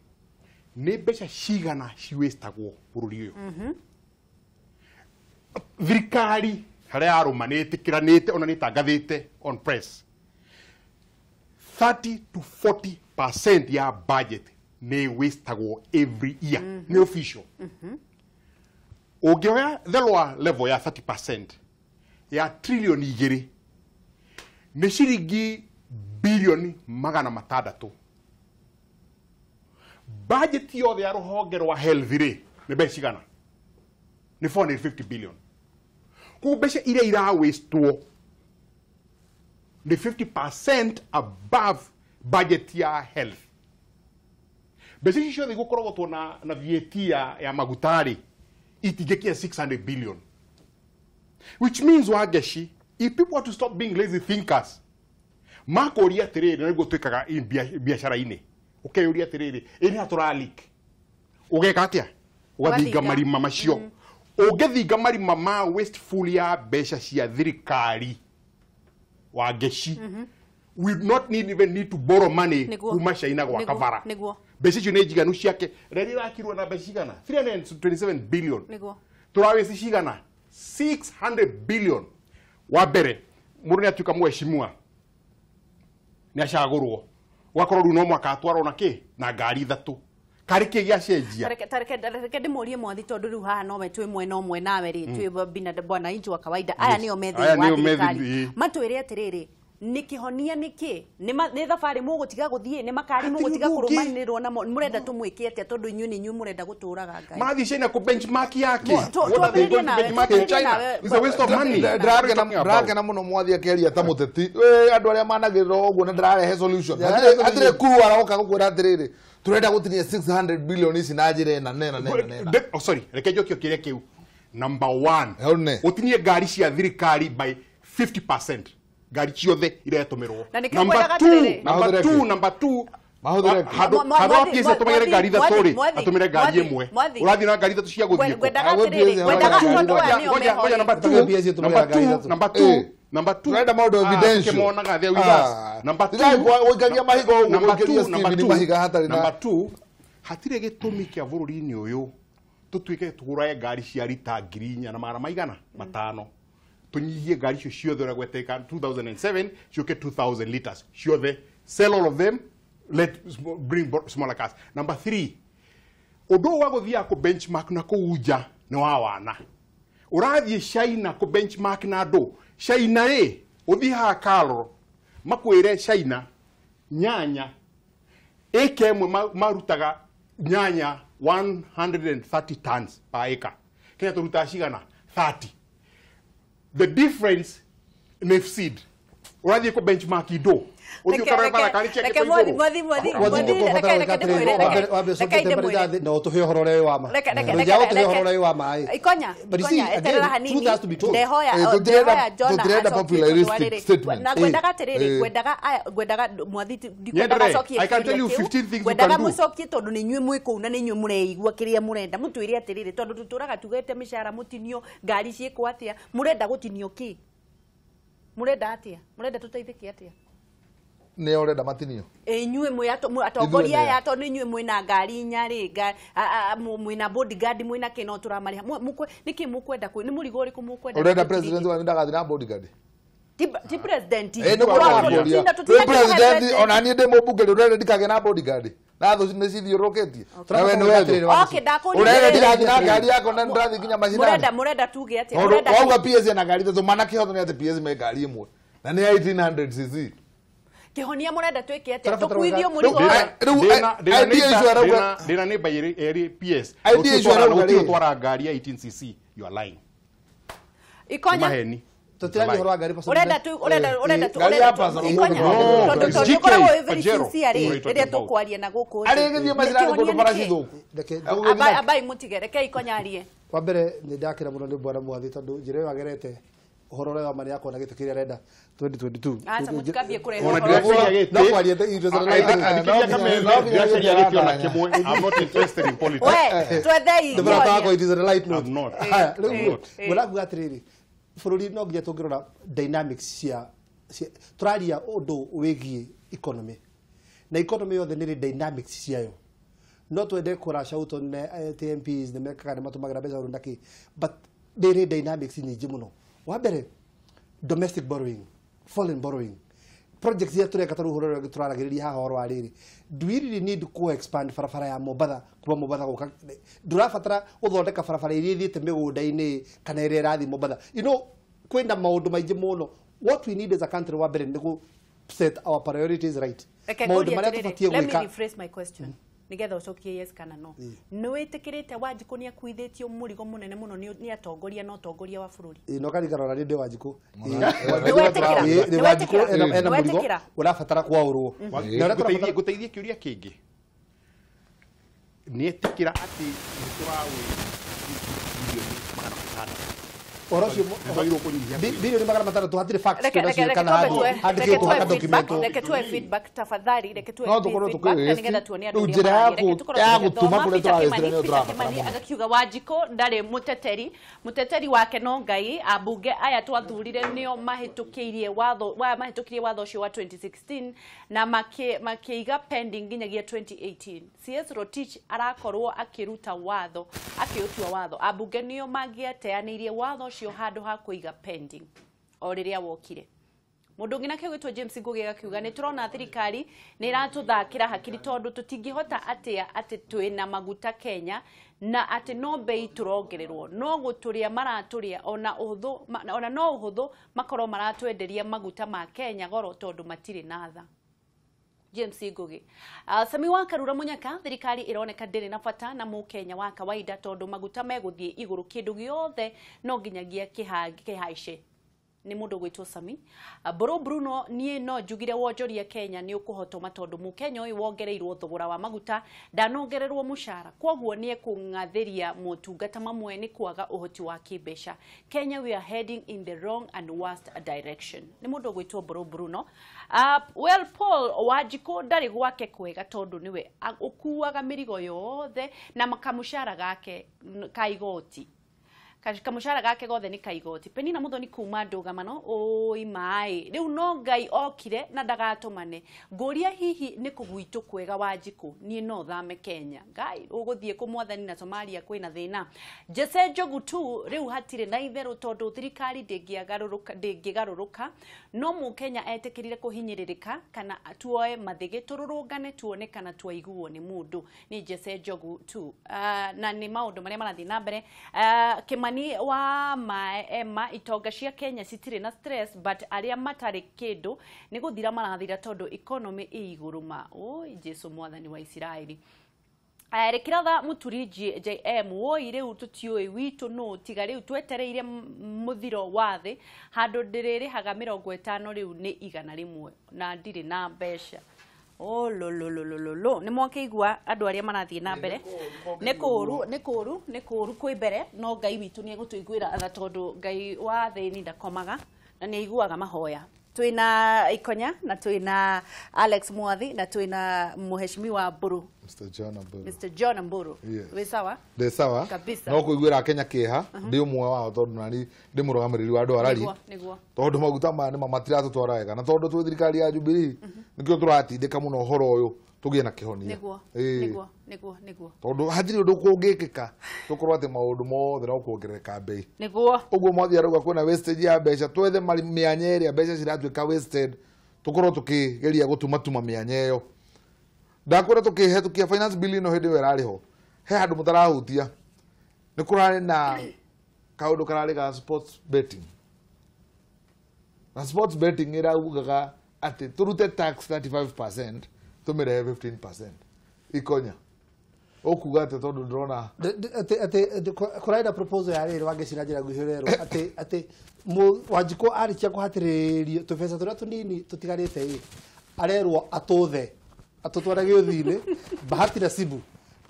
ni mbeca cigana ciwestagwo bururi uyu thirikari haria aruma itikiranite ona nitangathite on press 30 to 40% ya budget ni westagwo every year ni official ogioya the lower level ya 30% ya trillion igiri ni ciringi bilioni magana matandatu. Budget yothe ya ruhonge rwa health ri ni mbeca cigana ni 450 billion. Ku mbeca iria ira wastwo ni 50% above budget ya health. Mbeca icio ciothe gukoragwo tuona na VAT ya magutari itingekia 600 billion, which means wageshi if people want to stop being lazy thinkers makoria tiriri na gutwikaga biashara ine ukeyuria tiriri ini haturalik ugeka atia ugathinga marima macio ugethinga marima ma wasteful ya besha cia thirikari wa geshi we not need to borrow money kuma China gwa kavara besha cio ni njiganu ciake reri rakirwo na besha cigana 327 billion turawesi cigana 600 billion. Wa mbere mundu ni atuika mweshimua ni acagurwo wakorwo ru no mwaka atwarwo na ki na ngari ithatu kari ki gia cenjia tareke ndimurie mwathi tondu ru haha no we twi mwena omwe nawe ri twi bina bwana inji wa kawaida aya nio methi wa thirikari matwire atiriri nikihonia niki ni thabari mu gutiga guthie ni makari mu gutiga kurumanirwo na murenda tumwike atia tondu inyu ni nyu murenda guturaga ngai mathi China ku benchmark yake benchmark in China is a waste of money. Drake na muno mwathi akeria ta muteti andu aria managirwo uguo na ndararehe solution atire kuru aroka gukwira atiriri turenda gutinia 600 billion ici na njire na nena. Oh sorry, reke njokio kiria kiu. Number 1 utinie ngari cia thirikari by 50%. Ngari ciothe iretumirwo. Number 2 mahudire hado pesa tumire ngari tha story atumire ngari imwe urathi na ngari thatu cia guthie number 2 renda maundu evidential kemonaga thia witha number 2 uikagia mahigo uikagia skimini mahiga hatari na number 2 hatire gitumi kia bururi-ini uyu tutuike tugurae ngari cia rita 4,000 na mara maigana matano tunyihie ngari icio ciothe ura gweteka 2007 cioke 2,000 liters ciothe sell all of them. Let bring smaller cars. Number 3, odo wa guthia ku benchmark na kuuja ni wa wana. Urathie China ku benchmark na do. China uthi ha kalo makwire China nyanya ekemwe marutaga nyanya 130 tons per acre. Kenya turuta cigana 30. The difference in seed. Urathie ku benchmark do. Uthi ukarabara kali cheke to iguru. No utuhe horore wa ma. Ikonya eterera hanini. Ndehoya Jona popularistic statement. Na gwendaga tiriri gwendaga mwathi dikwendaga cokie. I can tell you 15 things you gwendaga can do. mucokie tondu ni nyue mwiku na ni nyue mureigua kiria murenda mutwire atiriri tondu tuturaga tugete mishara mutinio ngari cieko atia murenda gutinio ki murenda atia murenda tuteithiki atia ne orenda matinio nyue mwe atongoria ya tondu nyue mwe na ngari nyari mwe na bodyguard mwe na kino turamari mukwe niki mukwenda ni murigo uri kumukwenda orenda president wa ndaga na bodyguard ti president president onani ndemo bunge orenda dikage na bodyguard na tho ne cithi roketie na we nwe okay ndakuri orenda dikage na ngari yako na ndathi kinya macindano murenda tuge atia murenda wauga PS na ngari tho mana kihotho ni ati PS me ngari imwe na ni 1800 cc kihonia murenda twike atia tukuithio murigo dina ne bayeri PS twara ngari ya 18cc you are lying ikonya maheni tutiraji horo ngari paso urenda ikonya tukwaria na guku ari githie macindano kundu maracithuku abai mutigere ke ikonya arie kwa mbere ni ndakira muno ni bwana mwathi tondu njire wagerete horore wa mari yako na gitu kiria renda 2022 acha mutikabie kure no kwaria the interest I'm not interested in politics twethei the brother yako it is a light note I'm not wala guatriri fururi no ngia tungirora dynamics cia turaria undu wigie economy na economy yothe ni dynamics ciayo no twende kura shout on TMPs the meka kana matumagira mbeca urundaki but there dynamics nyingi muno wa mbere domestic borrowing foreign borrowing projects ya tureka taru hororo turaragiriria haha horo ariri do we really need to expand farafara ya Mombasa kuma Mombasa guka ndurafatara uthondeka farafara iria ithiite migunda-ini kana iria irathi Mombasa you know kwenda maundu maingi muno what we need as a country wa mbere ni ku set our priorities right maundu maria tubatie gwika. Let me rephrase my question nigetha ucokie yes kana no ni witikirite Wanjiku ni akuithitio murigo munene muno ni atongoria no tongoria wa bururi no karigara ndi Wanjiku ni Wanjiku ena murigo urafatara kwaurwo guteithia kiuria kingi ni etikira ati turawe Orocio bilioni magana matano tuhatire facts kana hadi kwa document reke tuwe feedback tafadhali reke tuwe feedback nigetha tuonia ndu ya gutuma kule twaresterania drama agakiuga Wanjiku ndari muteteri wake no ngai abunge aya twathurire nio mahitukirie watho ucio wa 2016 na makiiga pending nginyagia 2018 CS Rotich arakorwo akiruta watho akiutua watho abunge nio magieteanirie watho cio handu ha kuiga pending o riria wokire mundu ngina kegwitwo James Ngugi gakiuga ni turona thirikari ni iratuthakira hakiri tondu tutingihota atia ati twina maguta Kenya na ati no bei turongererwo no guturia maraturia ona no uhuthu makoro maratwenderia maguta ma Kenya goro tondu matire na tha. James Ngugi. Sami wa Karura Munyaka, thirikari ironeka ndiri na bata na Mukenya wa kawaida tondu maguta meguthie iguru kindu giothe no nginyagia kihaice. Ni mundu gwitwo Sami. Bro Bruno nie no njugire wonjoria Kenya ni ukuhotoma tondu Mukenya uyu wongereirwo thogora wa maguta ndanongererwo mushara. Kwoguo nie kungathiria motungata mamwe ni kwaga uhoti wa kibesha. Kenya we are heading in the wrong and worst direction. Ni mundu gwitwo Bro Bruno. Well Paul Wajiko ndari gwake kwega tondu niwe ukuaga mirigo yothe na makamushara gake kaigoti. Kamushara gake gothe ni kaigoti. Penina Muthoni kuma Ndugamano oi mai riu no Ngai okire na ndagatumane nguria hihi ni kugwitu kwega Wanjiku nie no thame Kenya Ngai uguthie kumwathani na Somalia kwina thina Jesse Njogu tu riu hatire na itheru tondu thirikari ndingigaruruka no Mukenya etekirire kuhinyiririka kana atuoe mathigi tururungane tuone kana twaiguo ni mundu ni Jesse Njogu tu na ni maundu maria marathi na mbere Kimani wa Emma itonga cia Kenya citire na stress but aria matari kindu ni guthira marathira tondu economy iguru ma oi Jesu mwathani wa Israeli. Rekiratha Muturire JM woi riu tutioi witu no tiga riu twetereire muthiro wa thi handu ndiriri haga 50 riu ni 100 na ndire na mbeca. Oh lo ni mwake igwa andu aria marathie na mbere ni kuru kwi mbere no Ngai witu ni egutuiguira atha tondu Ngai wa thini ndakomaga na ni iguaga mahoya. Twina Ikonya na twina Alex Mwathi na twina muheshimiwa Mburu Mr. John Mburu. Yes. We sawa? De sawa. Kabisa. No kuiguira Kenya kiha ndi umwe wao tondu nani ndi murugamiriri wa andu arari. Niguo. Tondu maguta ma ni mamatira tutwara wega na tondu twi thirikari ya Jubilee nikio turatindika muno horo uyu tugie na kihonia. Niguo. Tondu hatiri undu kungikika tukorwo ati maundu mothe no kuongerereka bei. Niguo. Uguo mwathi aruga kwina wastage ya mbeca twethe mianya iria mbeca ciratwika wasted tukorwo tukigeria gutumatuma mianya iyo. Ndakwira tukihetukia finance bill no hindi werari ho he handu mutarahutia ni kurari na kaundu karari ga sports betting na sports betting iraugaga ati turute tax 35% tumire 15% Ikonya okuga ati tondu ndrona ati kuraida proposal ya rero wangecira njira guhirero ati Wanjiku arikia kuhatiririo tubesa turia tunini tutigarite arerwo atuthe atutwarage uthine bahati na sibu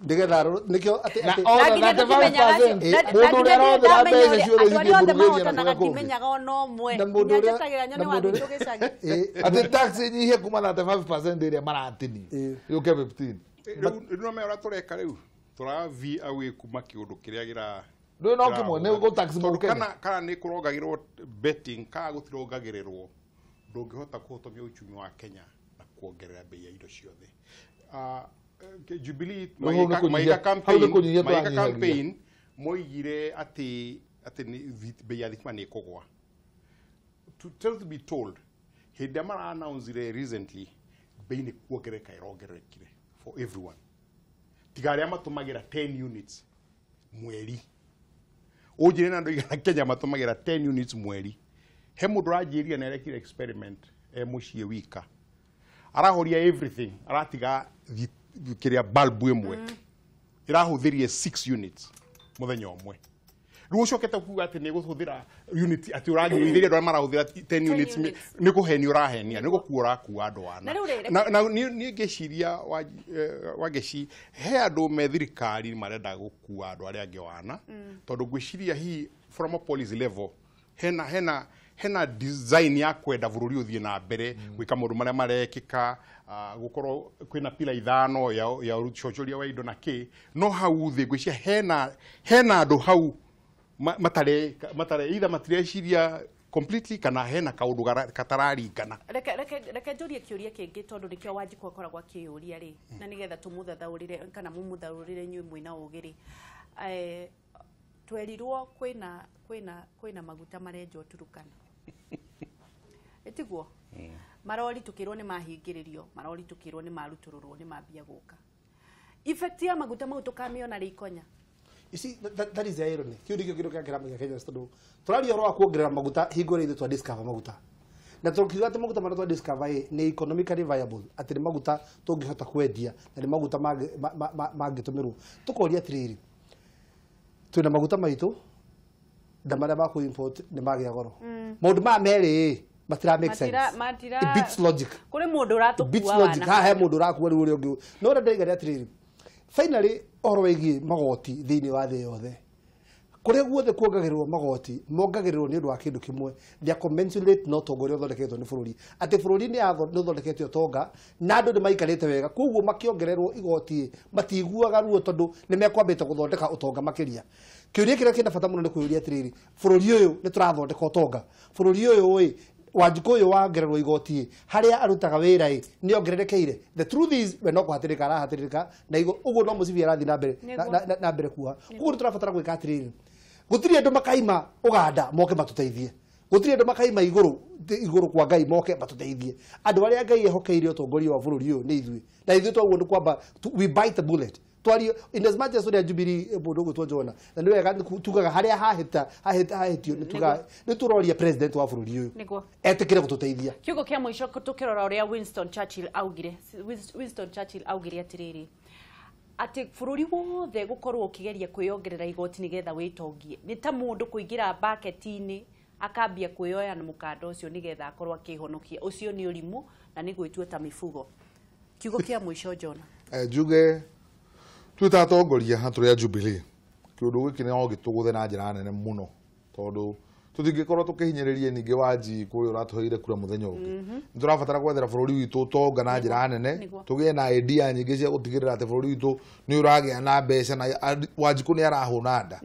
ndigetha nikio ati ona na 5% mundu ria rothera mbeca ciothe cingĩmũrugĩria na kimenyaga ono mwe nyagetagĩra nyone wa gĩtũgĩcagi ati tax nyihie kuma na 35% iria maratini yuke 15 riu no mera tureka riu turavi awe kuma kiundu kiria gira no no kimwe ni go tax mo kana ni kurongagirwo betting ka gutirongagirirwo ndungihota kuhotomia uchumi wa Kenya na kuongerera bei ya indo ciothe. Jubilee maiga campaign moigire ati ni bei ya thikima ni kugwa. To be told, hindi mara announced recently bei ni kuongereka irongerekire for everyone. Tigari amatumagira 10 units mweri. Ujire na ndo igana Kenya matumagira 10 units mweri. He mundu rajiria na erekire experiment mucie wika. Arahoria everything. Aratiga kiria bulb imwe. Irahuthirie 6 units muthenya umwe. Riu ucokete kuga ati ni guthira unit ati uragithiria ndo marahuthira 10 units ni kuheni urahenia ni gukura ku andu wana na ni ngeciria wageci he andu me thirikari marenda gukua andu aria angi wana tondu ngwiciria hi from a policy level hena design ya kwenda bururi uthie na mbere gwika maundu maria marekika gukorwo kwina pila ithano ya ucocoria wa indo na ki no hau thi ngwiciria hena andu hau matare either matireciria completely kana hena kaundu katararingana reke njurie kiuria kingi tondu nikio Wanjiku akoragwo akiuria ri na nigetha tumuthathaurire kana mumuthaurire nyui mwina ugiri twerirwo kwina maguta marenjo Turukana etiguo marori tukirwo ni mahingiririo marori tukirwo ni marutururwo ni mambia guka effect ya maguta mau tukamiona ri Ikonya You see, that is the irony. Kiu ndikio kindu kia kirama kia Kenya tondu turaria horo wa kuongerera maguta hingo ri twa discover maguta. Na tukiuga ati maguta maria twa discover ni economically viable, ati ni maguta tungihota kwendia na ni maguta mangitumirwo. Tukoria atiriri. Twina maguta maitu na maria ma ku import ni magia goro. Maundu ma meri matira make sense. It beats logic. Kuri mundu uratukua wana. Beats logic. Ha he mundu urakua riu uri ungi. No ra ndaiga atiriri. Finally oro wigi magoti thiini wa thi yothe kuria guothe kuongagirwo magoti mongagirwo ni undu wa kindu kimwe they are commensurate no tongoria uthondeketwo ni bururi ati bururi ni uthondeketwo tonga na andu ni maikarite wega koguo makiongererwo igoti matiguaga ruo tondu ni mekwambite guthondeka utonga makiria kiuria kiria kina bata muno ni kuyuria atiriri bururi uyu ni turathondeka utonga bururi uyu Wanjiku uyu wangererwo igoti haria arutaga wira ni ongererekeire the truth is we no kuhatirika arahatirika na uguo no mucibi arathi na mbere kuha uguo turabatara gwika atiriri gutiri andu makaima uganda moke matuteithie gutiri andu makaima iguru kwa Ngai moke matuteithie andu aria Ngai ehokeire utongoria wa bururi uyu ni ithui na ithui twaguo ni kwamba we bite the bullet twari in as much as we Jubilee mundu gutwo Jona na ni wega tugaga haria hahitio ni tuga ni turoria president wa bururi uyu etikire gututeithia kiugo kia mwisho tukirora uria Winston Churchill augire atiriri ati bururi wothe gukorwo ukigeria kwiongerera igoti nigetha witongie ni ta mundu kuingira bucket-ini akambia kuyoya na mukanda ucio nigetha akorwo akihonokia ucio ni urimu na ni gwitua ta mifugo kiugo kia mwisho Jona juge tutatongoria haturia Jubilee kiundu giki ni ogituguthe na njira nene muno tondu tutingikorwo tukihinyiririe ningi wanji kuyo ratuheire kura muthenya ungi turabatara gwethera bururi witu tonga na njira nene tugie na idea nyingi cia gutigirira ati bururi witu ni uragia na mbeca na wanjiku ni arahuna nda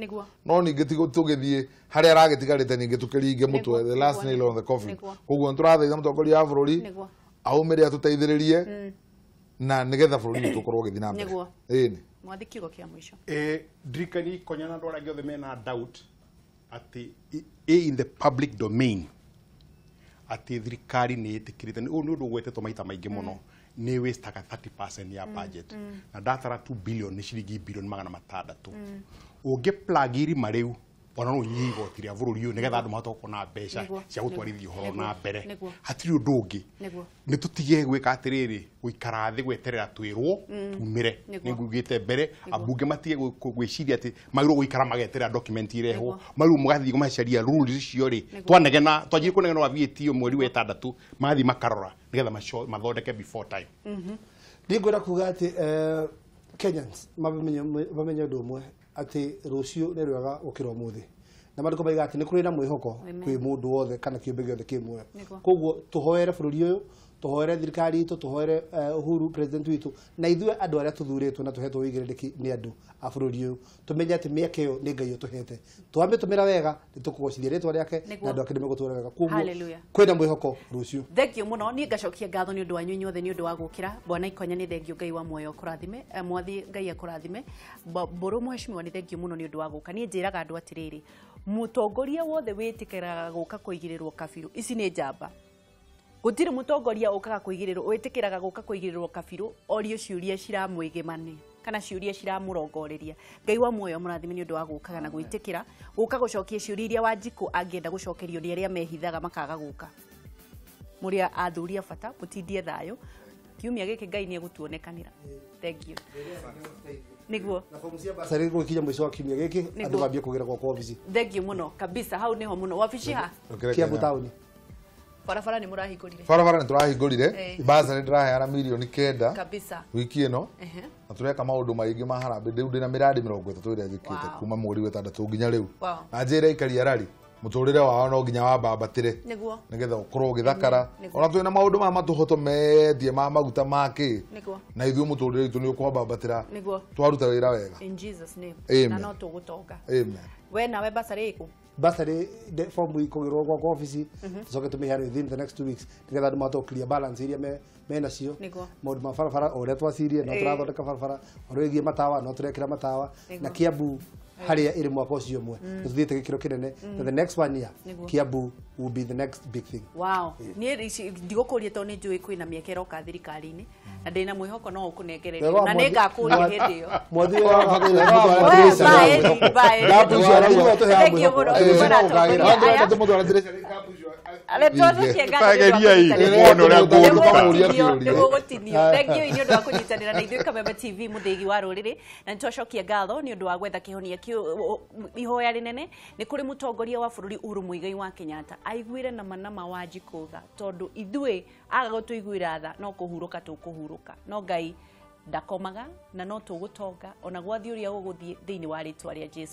no ningi tugithie haria aragitigarite ningi tukiringe mutwe the last nail on the coffin koguo turathaitha mutongoria wa bururi aumire atuteithiririe na nigetha bururi witu ukorwo githina mbere ni mwathikiro kia mwisho drikani konyana ndora giothe mena doubt ati in the public domain ati thirikari ni itikirite ni undu gwetetwo maita maingi muno ni wastaga 30% ya budget na datara 2 billion ni shilingi billion magana matandatu unge plagiri mariu ona no yigo tiria bururi uyu nigetha andu mahote kuona mbeca cia gutwarithia horo na mbere hatiri undu ungi ni tutige gwika atiriri guikara thi gweterera twirwo tumire ni ngugite mbere abunge matige gwiciria ati magiro guikara mageterera document ireho maru mugathi gumacaria rules icio ri twanegena twajiri kunegena wa VAT mweri wa 6 mathi makarora nigetha mathondeke before time ndingwira kuga ati Kenyans mamenye undu umwe ati rucio ni rwega ukira umuthi na mariko baiga ati ni kuri na mwihoko kwi mundu wothe kana kiumbe giothe kimwe koguo tuhoere bururi uyu tuhoere thirikari itu tuhoere Uhuru president witu na ithue andu aria tuthuritwo na tuhetwo wigirindiki ni andu a bururi uyu tumenye ati mieke yo ni Ngai utuhete twamitumira wega ni tukugocithia ritwa riake na andu ake ni megutura wega koguo kwina mwihoko rucio thengio muno ni ngacokia ngatho ni undu wanyu nyothe ni undu wa gukira bwana ikonya ni thengio Ngai wa muoyo kurathime mwathi Ngai akurathime mburu mheshimiwa ni thengio muno ni undu wa guka ni njiraga andu atiriri mutongoria wothe witikiraga guka kuigirirwo kabiru ici ni njamba gutiri mutongoria ukaga kuigirirwo witikiraga guka kuigirirwo kabiru orio ciuria ciramwigimani kana ciuria ciramurongoreria Ngai wa muoyo murathime ni undu wa gukaga na gwitikira guka gucokia ciuria iria Wanjiku angienda gucokerio ni aria mehithaga makaga guka muria athuria bata mutindie thayo kiumia giki Ngai ni egutuonekanira thank you niguo na fomusia basari gukinya mwisho wa kiumia giki andu bambie kugira kwa office thank you muno kabisa hau niho muno wabici ha Kiambu town barabara ni murahingurire barabara ni turahingurire basari ndiraheana milioni 9 kabisa wiki ino na tureka maundu maingi maharambe ndiu ndina miradi 30 iria njikite kuma mweri wa 6 nginya riu na njira ikari arari muturire wao no nginya wa bambatire niguo nigetha ukorwo githakara ona twina maundu ma matuhoto medie ma maguta make na ithuĩ muturire witu ni ukwambatira twaruta wira wega in Jesus name na no tugutonga amen we nawe basari iku basari de form ikugirwo kwa office tucoke tumihare within the next 2 weeks nigetha andu mato clear balance iria mena cio maundu ma barabara uria twasirie no turathondeka barabara oroigie matawa no turekira matawa na Kiambu haria iri mwaka ucio mwe tuthiite gikiro kinene the next one year Kiambu will be the next big thing. Wow, ni ndigukuria to ni njui kwina miekero ka thirikari-ini na ndina mwihoko no ukunegereria na ningakuria hindi yo mwathi wa TV muthigi wa ruriri na nitwacokia ngatho ni undu wa gwetha kihonia kiu ihoya rinene ni kuri mutongoria wa bururi Uhuru Muigai wa Kenyatta aiguire na manama Wanjikuga tondu ithue aga gutuiguira tha no kuhuruka tukuhuruka no Ngai ndakomaga na no tugutonga ona gwathi uria uguthie thiini wa ritwa ria Jesu.